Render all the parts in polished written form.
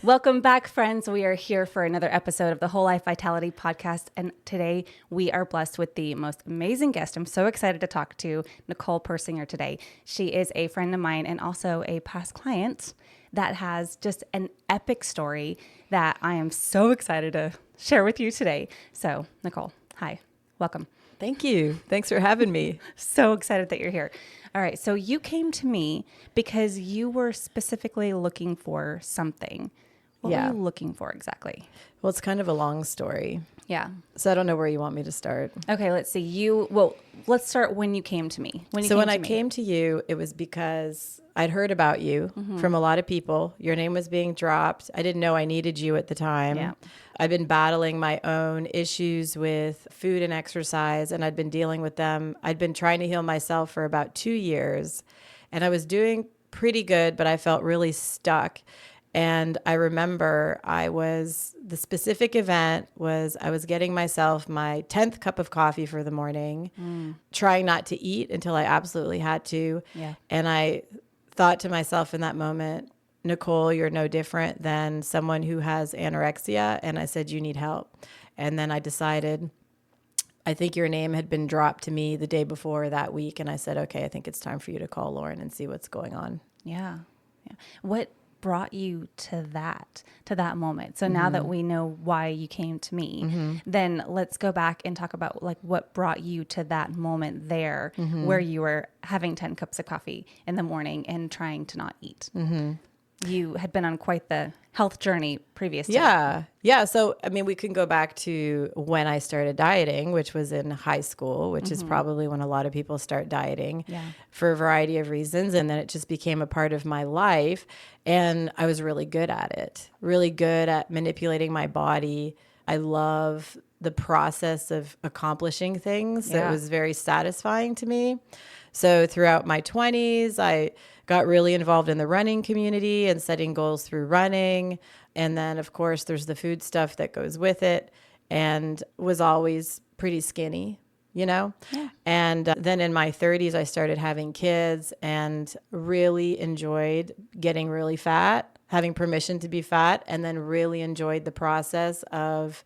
Welcome back, friends. We are here for another episode of the Whole Life Vitality Podcast. And today we are blessed with the most amazing guest. I'm so excited to talk to Nicole Persinger today. She is a friend of mine and also a past client that has just an epic story that I am so excited to share with you today. So, Nicole, hi, welcome. Thank you. Thanks for having me. So excited that you're here. All right. So you came to me because you were specifically looking for something. What were you looking for exactly? Well, it's kind of a long story. Yeah. So I don't know where you want me to start. Okay, let's see. Let's start when you came to me. When I came to you, it was because I'd heard about you from a lot of people. Your name was being dropped. I didn't know I needed you at the time. Yeah. I've been battling my own issues with food and exercise, and I'd been dealing with them. I'd been trying to heal myself for about 2 years, and I was doing pretty good, but I felt really stuck. And I remember the specific event was I was getting myself my 10th cup of coffee for the morning, trying not to eat until I absolutely had to. Yeah. And I thought to myself in that moment, Nicole, you're no different than someone who has anorexia. And I said, you need help. And then I decided, I think your name had been dropped to me the day before that week. And I said, okay, I think it's time for you to call Lauren and see what's going on. Yeah. What brought you to that moment? So now that we know why you came to me, then let's go back and talk about like what brought you to that moment there where you were having 10 cups of coffee in the morning and trying to not eat. You had been on quite the health journey previous to that. Yeah. So, I mean, we can go back to when I started dieting, which was in high school, which is probably when a lot of people start dieting for a variety of reasons. And then it just became a part of my life. And I was really good at it, really good at manipulating my body. I love the process of accomplishing things. So it was very satisfying to me. So throughout my 20s, I got really involved in the running community and setting goals through running. And then, of course, there's the food stuff that goes with it, and was always pretty skinny, you know? Yeah. And then in my 30s, I started having kids and really enjoyed getting really fat, having permission to be fat, and then really enjoyed the process of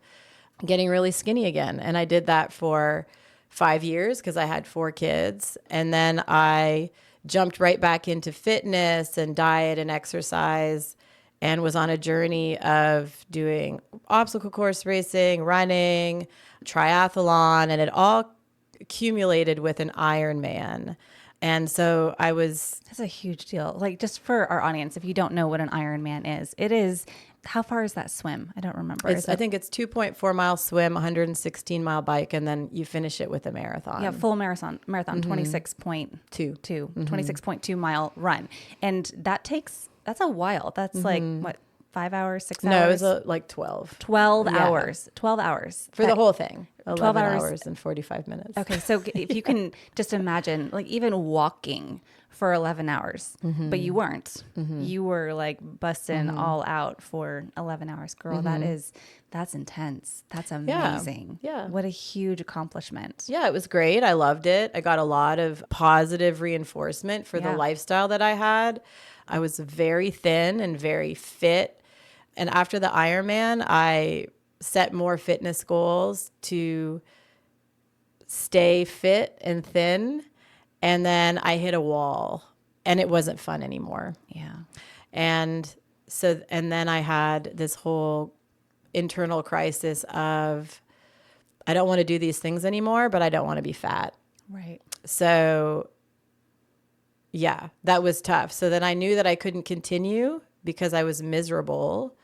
getting really skinny again. And I did that for 5 years because I had 4 kids. And then I jumped right back into fitness and diet and exercise, and was on a journey of doing obstacle course racing, running, triathlon, and it all accumulated with an Ironman. And so that's a huge deal. Like, just for our audience, if you don't know what an Ironman is, it is, how far is that swim? I don't remember. I think it's 2.4 mile swim, 116 mile bike, and then you finish it with a marathon. Yeah, full marathon, 26.2, 26.2 mile run. And that's a while. That's like, what, 5 hours, 6 hours? No, it was like 12. 12 hours. 12 hours. For the whole thing. 12 hours and 45 minutes. Okay, so if you can just imagine, like, even walking for 11 hours, but you weren't. You were like busting all out for 11 hours. Girl, that's intense. That's amazing. Yeah. What a huge accomplishment. Yeah, it was great. I loved it. I got a lot of positive reinforcement for the lifestyle that I had. I was very thin and very fit. And after the Ironman, I set more fitness goals to stay fit and thin. And then I hit a wall and it wasn't fun anymore. Yeah. And then I had this whole internal crisis of, I don't want to do these things anymore, but I don't want to be fat. Right. So yeah, that was tough. So then I knew that I couldn't continue because I was miserable.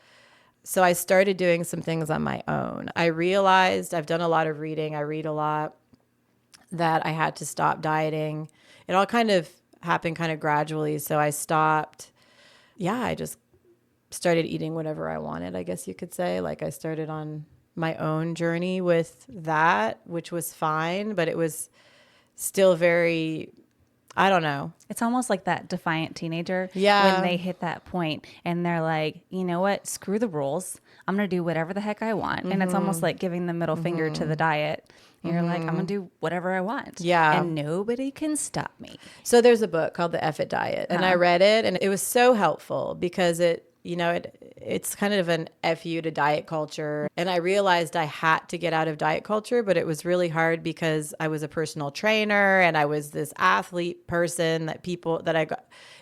So I started doing some things on my own. I realized, I've done a lot of reading, I read a lot, that I had to stop dieting. It all kind of happened kind of gradually. So I stopped. Yeah, I just started eating whatever I wanted, I guess you could say. Like, I started on my own journey with that, which was fine, but it was still very, I don't know. It's almost like that defiant teenager when they hit that point and they're like, you know what, screw the rules. I'm going to do whatever the heck I want. And it's almost like giving the middle finger to the diet. And you're like, I'm going to do whatever I want. Yeah. And nobody can stop me. So there's a book called The F It Diet, and I read it, and it was so helpful because it it's kind of an FU to diet culture. And I realized I had to get out of diet culture, but it was really hard because I was a personal trainer and I was this athlete person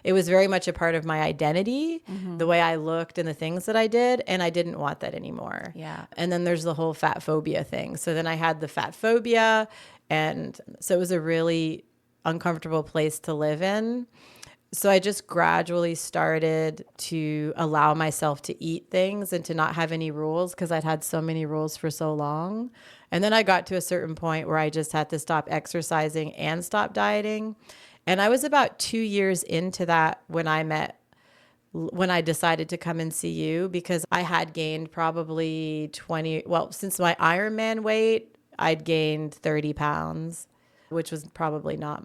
it was very much a part of my identity, the way I looked and the things that I did. And I didn't want that anymore. Yeah. And then there's the whole fat phobia thing. So then I had the fat phobia. And so it was a really uncomfortable place to live in. So I just gradually started to allow myself to eat things and to not have any rules because I'd had so many rules for so long. And then I got to a certain point where I just had to stop exercising and stop dieting. And I was about 2 years into that when I decided to come and see you, because I had gained probably since my Ironman weight, I'd gained 30 pounds, which was probably not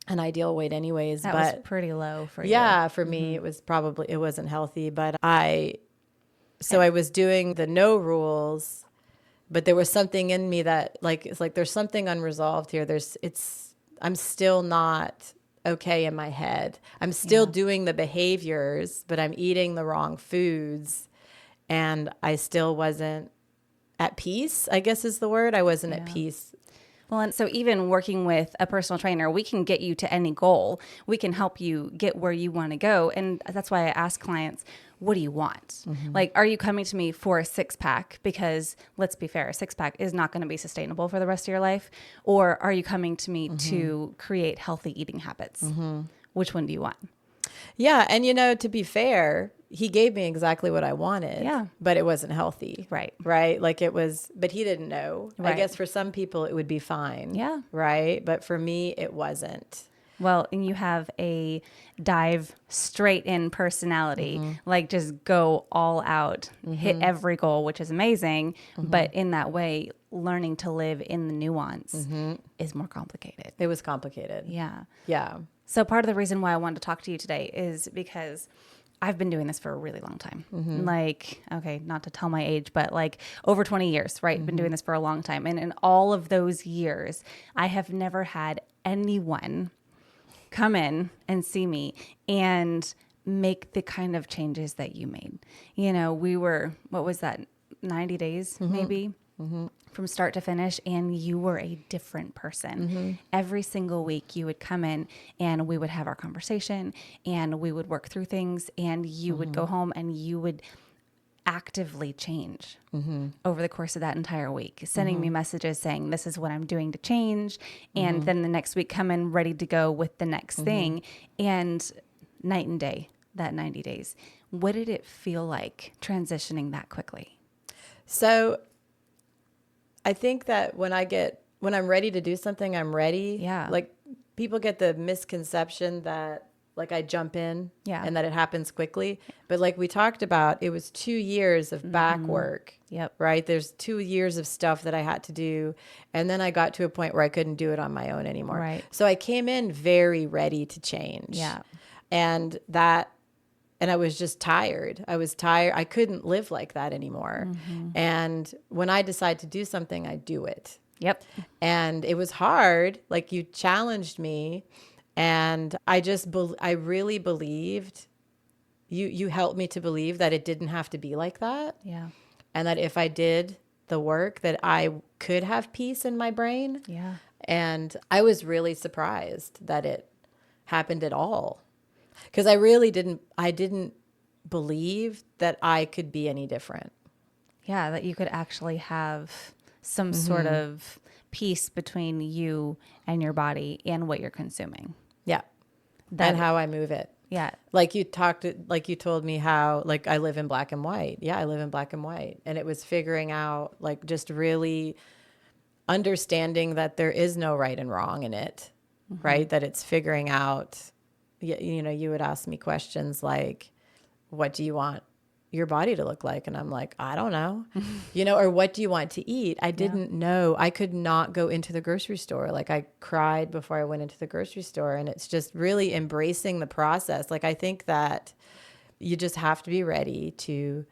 an ideal weight anyways. That was pretty low for you. Yeah, for me, it wasn't healthy, but I was doing the no rules, but there was something in me that it's like, there's something unresolved here. I'm still not okay in my head. I'm still doing the behaviors, but I'm eating the wrong foods, and I still wasn't at peace, I guess is the word. I wasn't at peace. Well, and so even working with a personal trainer, we can get you to any goal. We can help you get where you want to go. And that's why I ask clients, what do you want? Like, are you coming to me for a 6-pack? Because let's be fair, a 6-pack is not going to be sustainable for the rest of your life. Or are you coming to me to create healthy eating habits? Which one do you want? Yeah. And, to be fair, he gave me exactly what I wanted. Yeah. But it wasn't healthy. Right. Right. Like but he didn't know. Right. I guess for some people it would be fine. Yeah. Right. But for me, it wasn't. Well, and you have a dive straight in personality, like just go all out, hit every goal, which is amazing. But in that way, learning to live in the nuance is more complicated. It was complicated. Yeah. Yeah. So part of the reason why I wanted to talk to you today is because I've been doing this for a really long time. Like, okay, not to tell my age, but like over 20 years, right? Been doing this for a long time. And in all of those years, I have never had anyone come in and see me and make the kind of changes that you made. We were, what was that, 90 days maybe? From start to finish, and you were a different person. Every single week you would come in and we would have our conversation and we would work through things, and you would go home and you would actively change over the course of that entire week, sending me messages saying, this is what I'm doing to change. And then the next week come in ready to go with the next thing, and night and day, that 90 days. What did it feel like transitioning that quickly? So I think that when I'm ready to do something, I'm ready. Yeah. Like, people get the misconception that like I jump in and that it happens quickly. But like we talked about, it was 2 years of back work. Yep. Right. There's 2 years of stuff that I had to do. And then I got to a point where I couldn't do it on my own anymore. Right. So I came in very ready to change. Yeah. And I was just tired. I was tired. I couldn't live like that anymore. And when I decide to do something, I do it. Yep. And it was hard. Like, you challenged me, and I really believed you helped me to believe that it didn't have to be like that. Yeah. And that if I did the work, that I could have peace in my brain. Yeah. And I was really surprised that it happened at all. Because I didn't believe that I could be any different. Yeah, that you could actually have some sort of peace between you and your body and what you're consuming. Yeah. And how I move it. Yeah. Like you told me how, like, I live in black and white. Yeah, I live in black and white. And it was figuring out, like, just really understanding that there is no right and wrong in it, right? That it's figuring out. You would ask me questions like, what do you want your body to look like? And I'm like, I don't know, or what do you want to eat? I didn't know. I could not go into the grocery store. Like, I cried before I went into the grocery store. And it's just really embracing the process. Like, I think that you just have to be ready to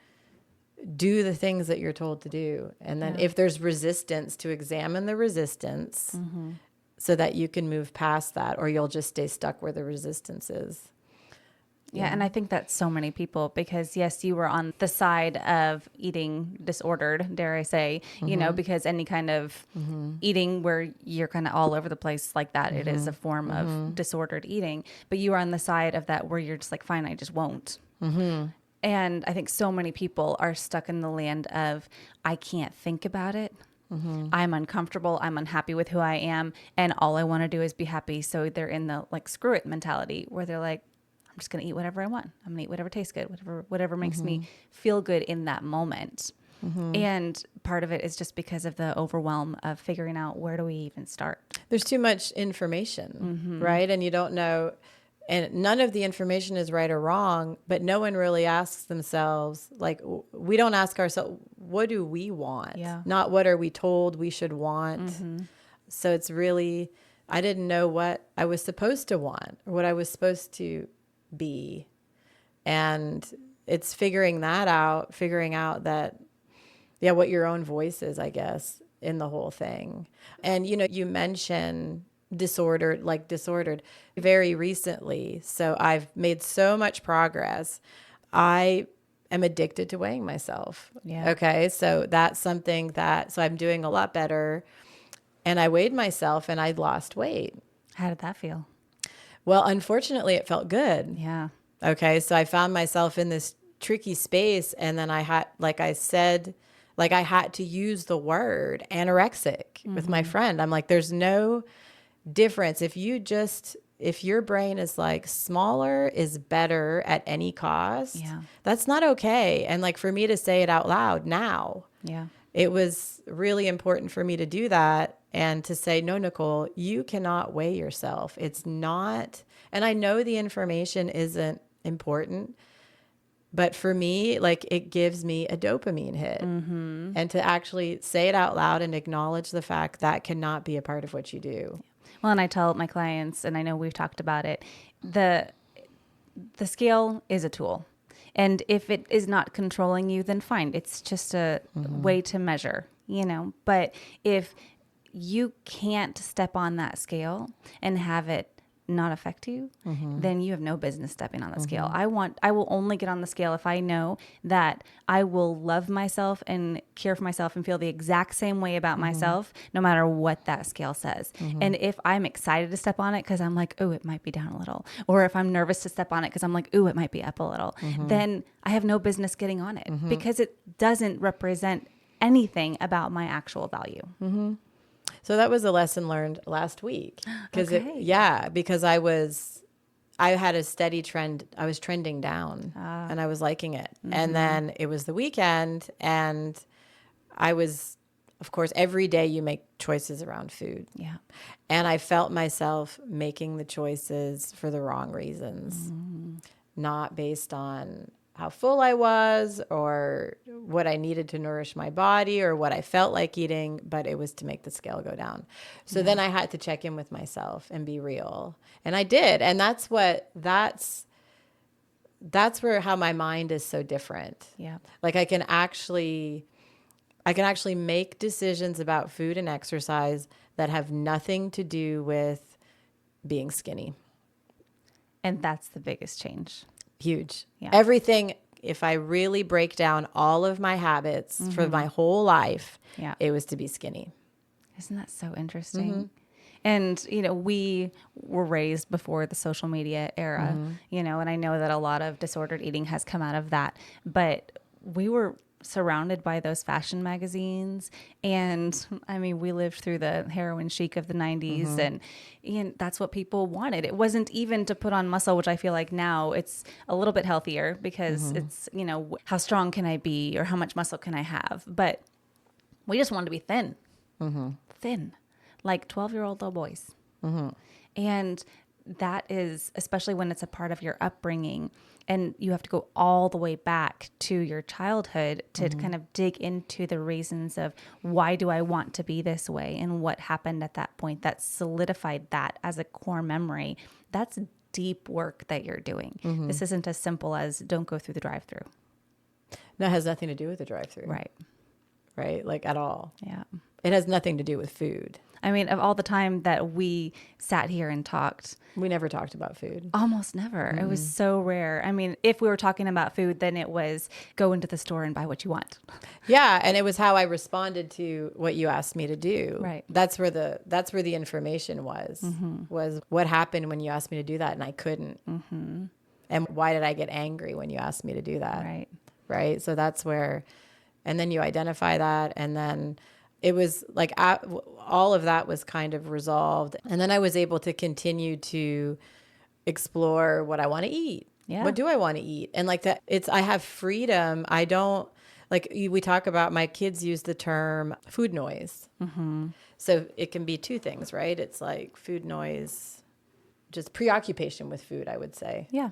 do the things that you're told to do. And then if there's resistance, to examine the resistance. So that you can move past that, or you'll just stay stuck where the resistance is. Yeah. And I think that's so many people because, yes, you were on the side of eating disordered, dare I say, because any kind of eating where you're kind of all over the place like that, it is a form of disordered eating. But you are on the side of that where you're just like, fine, I just won't. And I think so many people are stuck in the land of, I can't think about it. I'm uncomfortable. I'm unhappy with who I am. And all I want to do is be happy. So they're in the like, screw it mentality where they're like, I'm just going to eat whatever I want. I'm going to eat whatever tastes good, whatever makes me feel good in that moment. And part of it is just because of the overwhelm of figuring out where do we even start? There's too much information, right? And you don't know. And none of the information is right or wrong, but no one really asks themselves, like, we don't ask ourselves, what do we want? Yeah. Not what are we told we should want. So it's really, I didn't know what I was supposed to want or what I was supposed to be. And it's figuring out that, yeah, what your own voice is, I guess, in the whole thing. And, you mentioned disordered very recently. So I've made so much progress. I am addicted to weighing myself. Yeah. Okay. So that's something so I'm doing a lot better. And I weighed myself and I lost weight. How did that feel? Well, unfortunately, it felt good. Yeah. Okay. So I found myself in this tricky space. And then I had to use the word anorexic with my friend. I'm like, there's no difference. If your brain is like smaller is better at any cost, that's not okay. And like for me to say it out loud now, it was really important for me to do that and to say, no, Nicole, you cannot weigh yourself. It's not, and I know the information isn't important, but for me, like it gives me a dopamine hit. And to actually say it out loud and acknowledge the fact that cannot be a part of what you do. Well, and I tell my clients, and I know we've talked about it, the scale is a tool. And if it is not controlling you, then fine. It's just a way to measure, But if you can't step on that scale and have it not affect you, then you have no business stepping on the scale. I will only get on the scale if I know that I will love myself and care for myself and feel the exact same way about myself, no matter what that scale says. And if I'm excited to step on it because I'm like, oh, it might be down a little, or if I'm nervous to step on it because I'm like, oh, it might be up a little, then I have no business getting on it because it doesn't represent anything about my actual value. So that was a lesson learned last week. Because I had a steady trend. I was trending down and I was liking it. And then it was the weekend and I was, of course, every day you make choices around food. Yeah. And I felt myself making the choices for the wrong reasons, not based on how full I was or what I needed to nourish my body or what I felt like eating, but it was to make the scale go down. So then I had to check in with myself and be real. And I did. And that's where how my mind is so different. Yeah. Like I can actually make decisions about food and exercise that have nothing to do with being skinny. And that's the biggest change. Huge. Yeah. Everything, if I really break down all of my habits for my whole life, it was to be skinny. Isn't that so interesting? And, we were raised before the social media era, and I know that a lot of disordered eating has come out of that, but we were surrounded by those fashion magazines. And I mean, we lived through the heroin chic of the 90s and that's what people wanted. It wasn't even to put on muscle, which I feel like now it's a little bit healthier because it's, how strong can I be or how much muscle can I have? But we just wanted to be thin, like 12-year-old little boys. And that is, especially when it's a part of your upbringing and you have to go all the way back to your childhood to kind of dig into the reasons of why do I want to be this way and what happened at that point that solidified that as a core memory. That's deep work that you're doing. This isn't as simple as don't go through the drive-through. No, it has nothing to do with the drive-through. Right. Like at all. Yeah. It has nothing to do with food. I mean, of all the time that we sat here and talked, we never talked about food. Almost never. It was so rare. I mean, if we were talking about food, then it was go into the store and buy what you want. Yeah, and it was how I responded to what you asked me to do. Right. That's where the information was what happened when you asked me to do that and I couldn't. And why did I get angry when you asked me to do that? Right. Right. So that's where, and then you identify that, and then it was like all of that was kind of resolved. And then I was able to continue to explore what I want to eat. Yeah. What do I want to eat? And like that, I have freedom. I don't, like we talk about, my kids use the term food noise. So it can be two things, right? It's like food noise, just preoccupation with food, I would say. Yeah.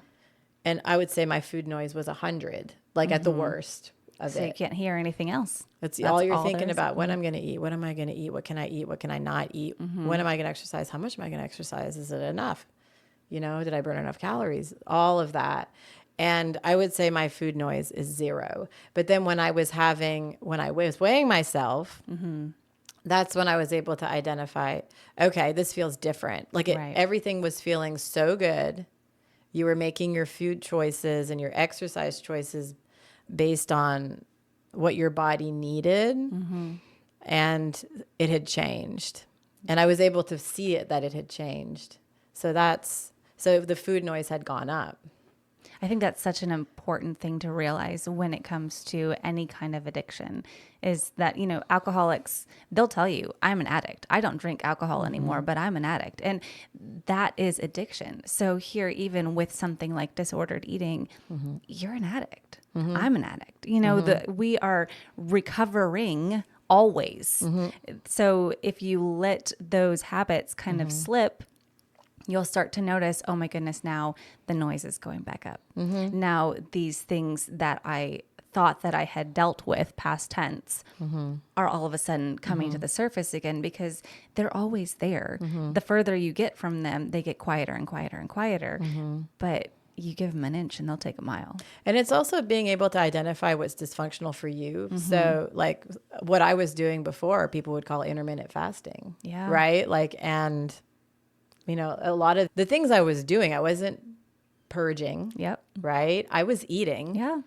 And I would say my food noise was 100, like at the worst. So you can't hear anything else. That's all you're thinking about. What I'm going to eat. What am I going to eat? What can I eat? What can I not eat? When am I going to exercise? How much am I going to exercise? Is it enough? Did I burn enough calories? All of that. And I would say my food noise is 0. But then when I was weighing myself, that's when I was able to identify, okay, this feels different. Like everything was feeling so good. You were making your food choices and your exercise choices based on what your body needed, and it had changed. And I was able to see that it had changed. So the food noise had gone up. I think that's such an important thing to realize when it comes to any kind of addiction is that, alcoholics, they'll tell you, I'm an addict. I don't drink alcohol anymore, but I'm an addict. And that is addiction. So here, even with something like disordered eating, you're an addict. I'm an addict. We are recovering always. So if you let those habits kind of slip, you'll start to notice, oh my goodness, now the noise is going back up. Now these things that I thought that I had dealt with past tense are all of a sudden coming to the surface again because they're always there. The further you get from them, they get quieter and quieter and quieter. But you give them an inch and they'll take a mile. And it's also being able to identify what's dysfunctional for you. So like what I was doing before, people would call intermittent fasting. Yeah. Right? And a lot of the things I was doing, I wasn't purging. Yep. Right? I was eating. Yeah.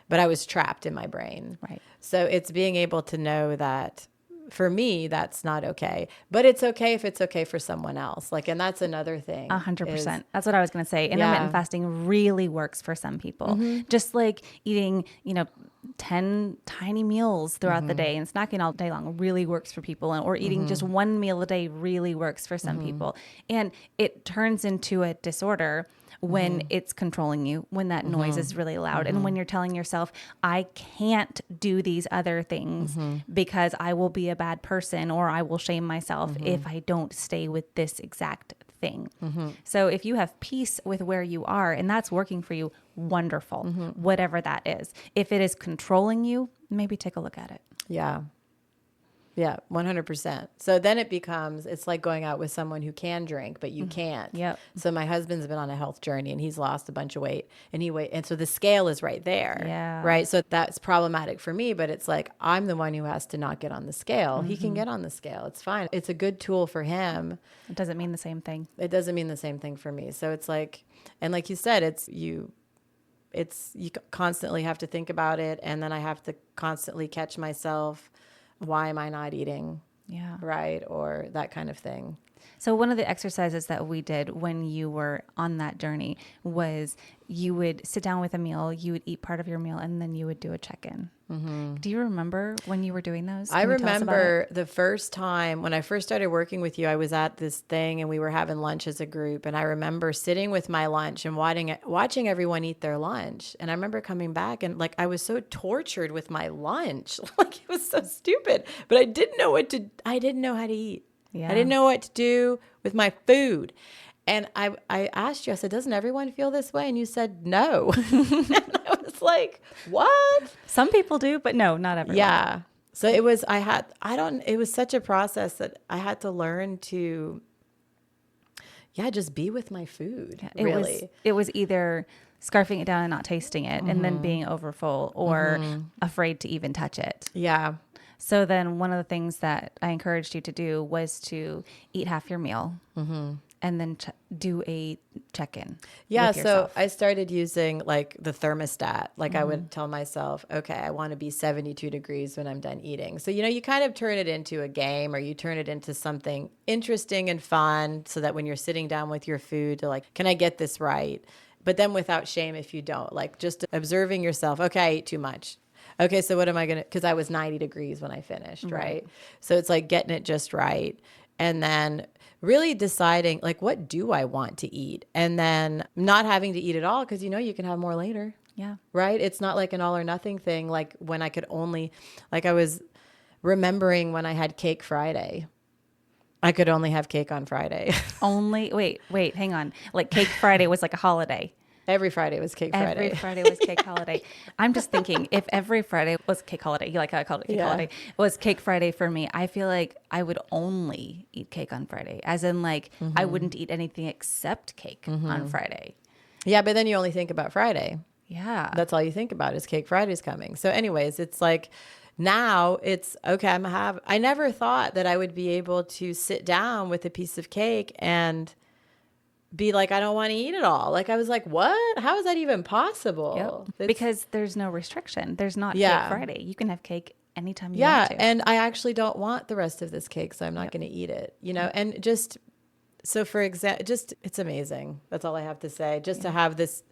But I was trapped in my brain. Right. So it's being able to know that for me, that's not okay. But it's okay if it's okay for someone else. And that's another thing. 100%. That's what I was going to say. Intermittent fasting really works for some people. Just like eating, 10 tiny meals throughout the day and snacking all day long really works for people. Or eating just one meal a day really works for some people. And it turns into a disorder when it's controlling you, when that noise is really loud, and when you're telling yourself, I can't do these other things because I will be a bad person or I will shame myself if I don't stay with this exact thing. So if you have peace with where you are and that's working for you, wonderful, whatever that is. If it is controlling you, maybe take a look at it. Yeah. Yeah, 100%. So then it's like going out with someone who can drink, but you can't. Yep. So my husband's been on a health journey and he's lost a bunch of weight and so the scale is right there. Yeah. Right. So that's problematic for me, but it's like, I'm the one who has to not get on the scale. He can get on the scale. It's fine. It's a good tool for him. It doesn't mean the same thing. It doesn't mean the same thing for me. So it's like, and like you said, you constantly have to think about it. And then I have to constantly catch myself. Why am I not eating? Yeah. Right. Or that kind of thing. So one of the exercises that we did when you were on that journey was you would sit down with a meal, you would eat part of your meal, and then you would do a check-in. Do you remember when you were doing those? I remember the first time when I first started working with you, I was at this thing and we were having lunch as a group. And I remember sitting with my lunch and watching everyone eat their lunch. And I remember coming back and I was so tortured with my lunch. It was so stupid, but I didn't know how to eat. Yeah. I didn't know what to do with my food. And I asked you, I said, doesn't everyone feel this way? And you said, no. And I was like, what? Some people do, but no, not everyone. Yeah. So it was, it was such a process that I had to learn to, just be with my food. Yeah, it was either scarfing it down and not tasting it and then being overfull or afraid to even touch it. Yeah. So then one of the things that I encouraged you to do was to eat half your meal and then do a check-in Yeah. with So yourself. I started using like the thermostat. Like I would tell myself, okay, I want to be 72 degrees when I'm done eating. So, you kind of turn it into a game, or you turn it into something interesting and fun, so that when you're sitting down with your food, to like, can I get this right? But then without shame if you don't, like just observing yourself. Okay, I ate too much. Okay, so what am I going to, because I was 90 degrees when I finished, right? So it's like getting it just right. And then really deciding, like, what do I want to eat? And then not having to eat it all, because you can have more later. Yeah. Right? It's not like an all or nothing thing. Like when I could only, like I was remembering when I had Cake Friday, I could only have cake on Friday. Wait, hang on. Like Cake Friday was like a holiday. Every Friday was Cake Friday. Every Friday was Cake Holiday. I'm just thinking, if every Friday was Cake Holiday, you like how I called it Cake Holiday, was Cake Friday for me, I feel like I would only eat cake on Friday. As in, like, I wouldn't eat anything except cake on Friday. Yeah, but then you only think about Friday. Yeah. That's all you think about is Cake Friday's coming. So anyways, it's like now it's okay. I never thought that I would be able to sit down with a piece of cake and be like, I don't want to eat it all. Like I was like, what? How is that even possible? Yep. Because there's no restriction. There's not Yeah. Cake Friday. You can have cake anytime you want to. And I actually don't want the rest of this cake, so I'm not going to eat it, and just, so for example, just, it's amazing. That's all I have to say. Just to have this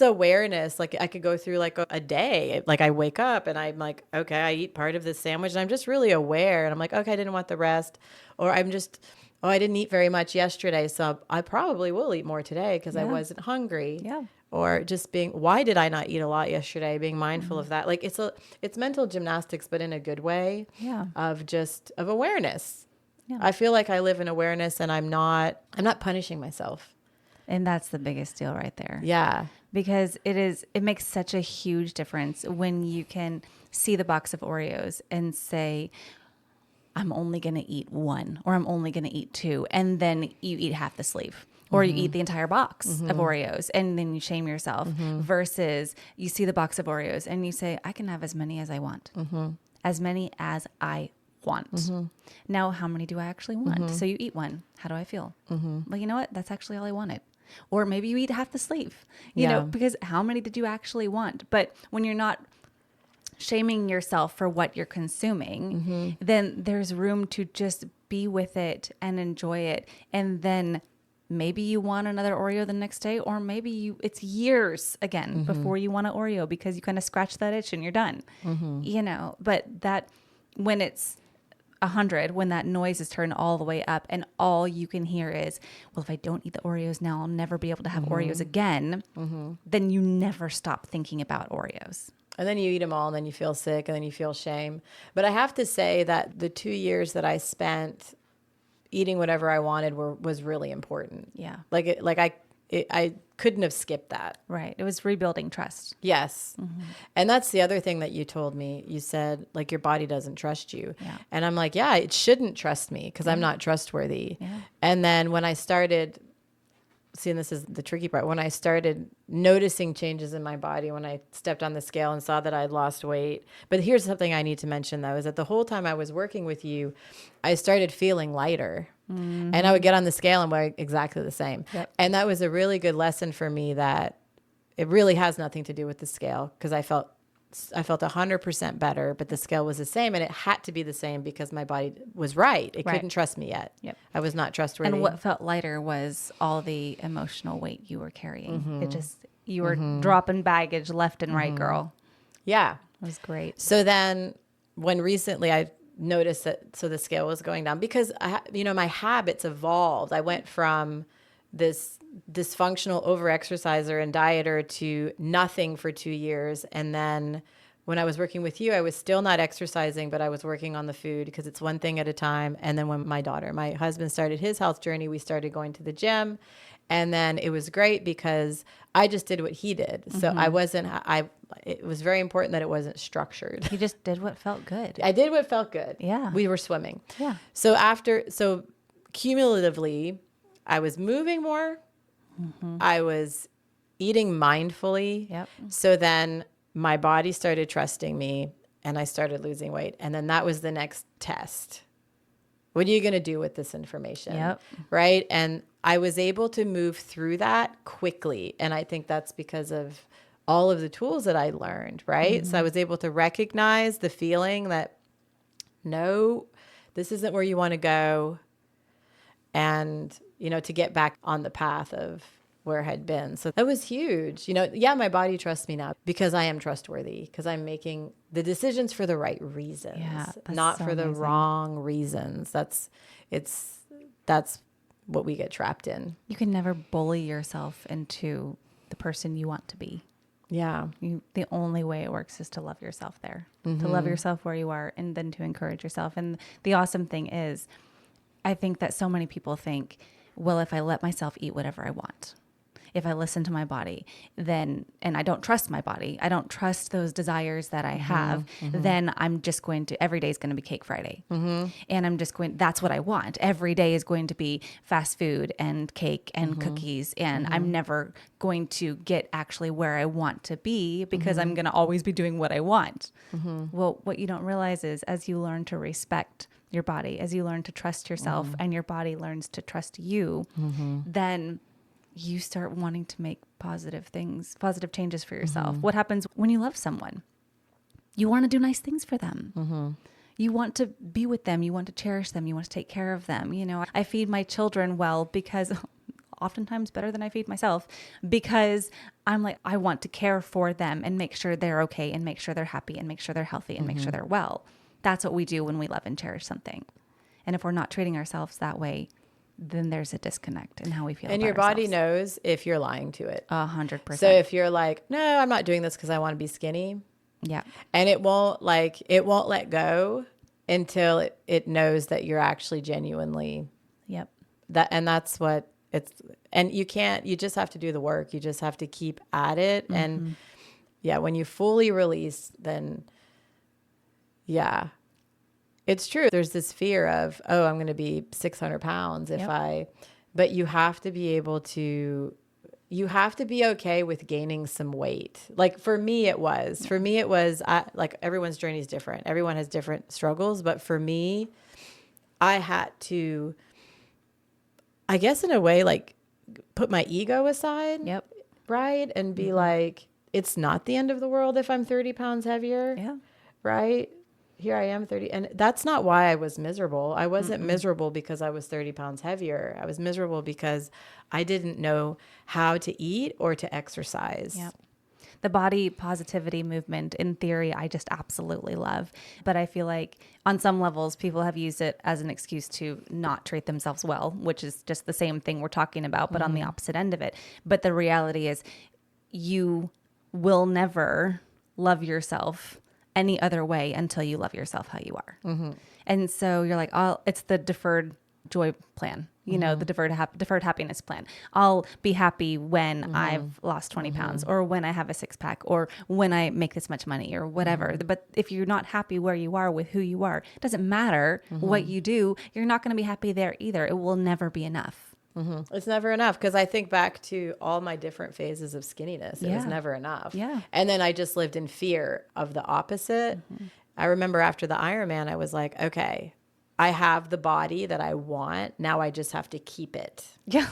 awareness, like I could go through like a day, like I wake up and I'm like, okay, I eat part of this sandwich and I'm just really aware. And I'm like, okay, I didn't want the rest. Or I'm just, I didn't eat very much yesterday, so I probably will eat more today because I wasn't hungry. Yeah. Or just being, why did I not eat a lot yesterday? Being mindful of that. Like it's mental gymnastics, but in a good way. Yeah. Of awareness. Yeah. I feel like I live in awareness and I'm not punishing myself. And that's the biggest deal right there. Yeah. Because it makes such a huge difference when you can see the box of Oreos and say, I'm only going to eat one, or I'm only going to eat two. And then you eat half the sleeve, or you eat the entire box of Oreos and then you shame yourself, versus you see the box of Oreos and you say, I can have as many as I want, as many as I want. Now, how many do I actually want? So you eat one. How do I feel? Well, you know what? That's actually all I wanted. Or maybe you eat half the sleeve, you know, because how many did you actually want? But when you're not shaming yourself for what you're consuming, then there's room to just be with it and enjoy it. And then maybe you want another Oreo the next day, or maybe it's years again before you want an Oreo because you kind of scratch that itch and you're done, but that when it's 100, when that noise is turned all the way up and all you can hear is, well, if I don't eat the Oreos now, I'll never be able to have Oreos again. Then you never stop thinking about Oreos. And then you eat them all and then you feel sick and then you feel shame. But I have to say that the 2 years that I spent eating whatever I wanted was really important. Yeah. I couldn't have skipped that. Right. It was rebuilding trust. Yes. And that's the other thing that you told me. You said, like, your body doesn't trust you. Yeah. And I'm like, yeah, it shouldn't trust me because I'm not trustworthy. Yeah. And then when I started, see, and this is the tricky part, when I started noticing changes in my body, when I stepped on the scale and saw that I'd lost weight. But here's something I need to mention, though, is that the whole time I was working with you, I started feeling lighter. And I would get on the scale and weigh exactly the same. Yep. And that was a really good lesson for me, that it really has nothing to do with the scale, because I felt 100% better, but the scale was the same, and it had to be the same because my body was right. It couldn't trust me yet. Yep. I was not trustworthy. And what felt lighter was all the emotional weight you were carrying. It just, you were dropping baggage left and right, girl. Yeah. It was great. So then when recently I noticed that, so the scale was going down because my habits evolved. I went from this dysfunctional overexerciser and dieter to nothing for 2 years. And then when I was working with you, I was still not exercising, but I was working on the food because it's one thing at a time. And then when my husband started his health journey, we started going to the gym. And then it was great because I just did what he did. So it was very important that it wasn't structured. You just did what felt good. I did what felt good. Yeah. We were swimming. Yeah. So cumulatively, I was moving more. I was eating mindfully. Yep. So then my body started trusting me. and I started losing weight. And then that was the next test. What are you going to do with this information? Yep. Right. And I was able to move through that quickly. And I think that's because of all of the tools that I learned. Right. So I was able to recognize the feeling that, no, this isn't where you want to go. And, to get back on the path of where I had been. So that was huge. My body trusts me now because I am trustworthy, because I'm making the decisions for the right reasons, not for the wrong reasons. That's what we get trapped in. You can never bully yourself into the person you want to be. Yeah. The only way it works is to love yourself there, to love yourself where you are, and then to encourage yourself. And the awesome thing is, I think that so many people think, well, if I let myself eat whatever I want, if I listen to my body, then, and I don't trust my body, I don't trust those desires that I have, then I'm just going to, every day is going to be Cake Friday. And I'm just going, that's what I want. Every day is going to be fast food and cake and cookies. And I'm never going to get actually where I want to be because I'm going to always be doing what I want. Well, what you don't realize is as you learn to respect your body, as you learn to trust yourself and your body learns to trust you, then you start wanting to make positive changes for yourself. What happens when you love someone? You want to do nice things for them. You want to be with them. You want to cherish them. You want to take care of them. I feed my children well because oftentimes better than I feed myself, because I'm like, I want to care for them and make sure they're okay and make sure they're happy and make sure they're healthy and make sure they're well. That's what we do when we love and cherish something. And if we're not treating ourselves that way, then there's a disconnect in how we feel. And your body knows if you're lying to it. 100%. So if you're like, no, I'm not doing this because I want to be skinny. Yeah. And it won't let go until it knows that you're actually genuinely. Yep. And that's what it's, and you just have to do the work. You just have to keep at it. And when you fully release, then it's true. There's this fear of, I'm going to be 600 pounds but you have to be able to, you have to be okay with gaining some weight. Like for me, it was, like everyone's journey is different. Everyone has different struggles. But for me, I had to, I guess in a way, like put my ego aside. Yep. Right. And be like, it's not the end of the world if I'm 30 pounds heavier. Yeah. Right. Here I am 30. And that's not why I was miserable. I wasn't miserable because I was 30 pounds heavier. I was miserable because I didn't know how to eat or to exercise. Yep. The body positivity movement, in theory, I just absolutely love. But I feel like on some levels, people have used it as an excuse to not treat themselves well, which is just the same thing we're talking about, but on the opposite end of it. But the reality is you will never love yourself any other way until you love yourself how you are. And so you're like, it's the deferred joy plan, the deferred happiness plan. I'll be happy when I've lost 20 pounds or when I have a six pack or when I make this much money or whatever. But if you're not happy where you are with who you are, it doesn't matter what you do. You're not going to be happy there either. It will never be enough. It's never enough. Because I think back to all my different phases of skinniness. It was never enough. Yeah. And then I just lived in fear of the opposite. I remember after the Ironman, I was like, okay, I have the body that I want. Now I just have to keep it. Yeah.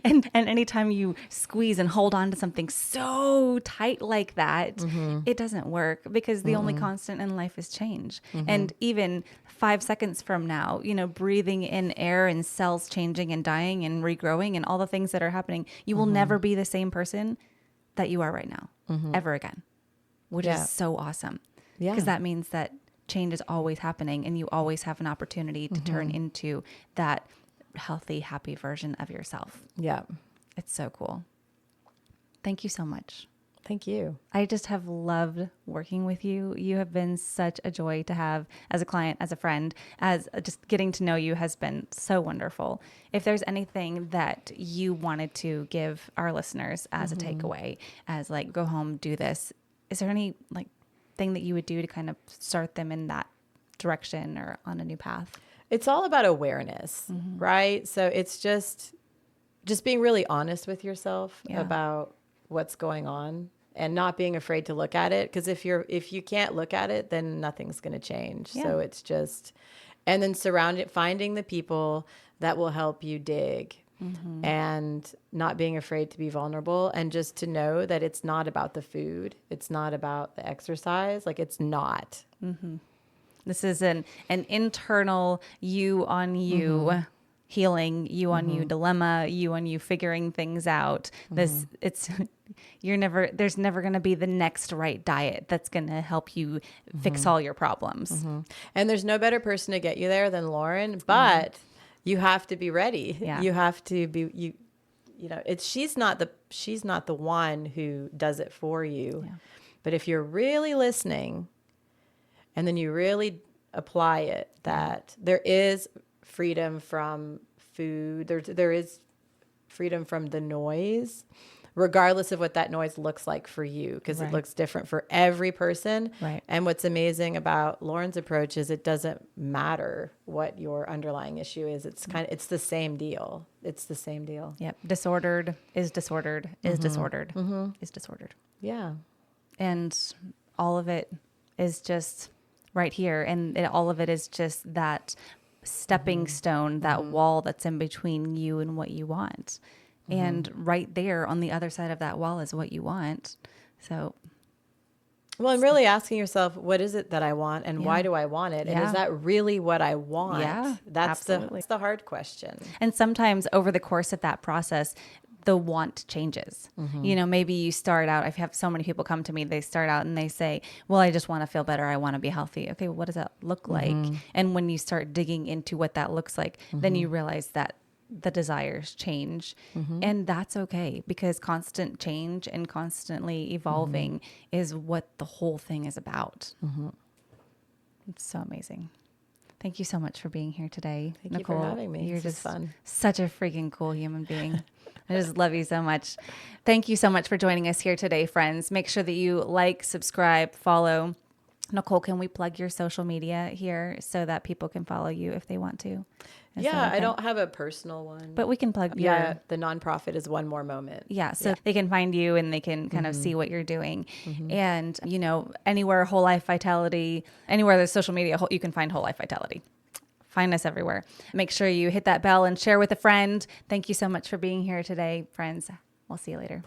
And anytime you squeeze and hold on to something so tight like that, it doesn't work because the only constant in life is change. And even 5 seconds from now, breathing in air and cells changing and dying and regrowing and all the things that are happening, you will never be the same person that you are right now, ever again, which is so awesome. Yeah. Because that means that change is always happening and you always have an opportunity to turn into that healthy, happy version of yourself. Yeah. It's so cool. Thank you so much. Thank you. I just have loved working with you. You have been such a joy to have as a client, as a friend, as just getting to know you has been so wonderful. If there's anything that you wanted to give our listeners as a takeaway, as like, go home, do this, is there any like thing that you would do to kind of start them in that direction or on a new path? It's all about awareness, right? So it's just being really honest with yourself about what's going on and not being afraid to look at it. Because if you can't look at it, then nothing's going to change. Yeah. So it's just, and then finding the people that will help you dig. And not being afraid to be vulnerable, and just to know that it's not about the food. It's not about the exercise. Like, it's not. This is an internal you on you healing, you on you dilemma, you on you figuring things out. There's never going to be the next right diet that's going to help you fix all your problems. And there's no better person to get you there than Lauren, but you have to be ready. Yeah. You have to be, you know, she's not the one who does it for you. Yeah. But if you're really listening and then you really apply it, that there is freedom from food, there is freedom from the noise, regardless of what that noise looks like for you, because it looks different for every person. Right. And what's amazing about Lauren's approach is it doesn't matter what your underlying issue is. It's it's the same deal. It's the same deal. Yep. Disordered is disordered is disordered is disordered. Yeah. And all of it is just right here. And all of it is just that stepping stone, that wall that's in between you and what you want. And right there on the other side of that wall is what you want. So, well, and really asking yourself, what is it that I want, and why do I want it? And is that really what I want? Yeah, that's absolutely. the hard question. And sometimes over the course of that process, the want changes. You know, maybe you start out, I have so many people come to me, they start out and they say, well, I just want to feel better. I want to be healthy. Okay, well, what does that look like? And when you start digging into what that looks like, then you realize that the desires change. And that's okay, because constant change and constantly evolving is what the whole thing is about. It's so amazing. Thank you so much for being here today, Thank Nicole. you for having me. You're This is just fun. such a freaking cool human being. I just love you so much. Thank you so much for joining us here today, friends. Make sure that you like, subscribe, follow. Nicole, can we plug your social media here so that people can follow you if they want to? Yeah, I don't have a personal one. But we can plug the nonprofit is One More Moment. Yeah, so they can find you and they can kind of see what you're doing. And, you know, anywhere Whole Life Vitality, anywhere there's social media, you can find Whole Life Vitality. Find us everywhere. Make sure you hit that bell and share with a friend. Thank you so much for being here today, friends. We'll see you later.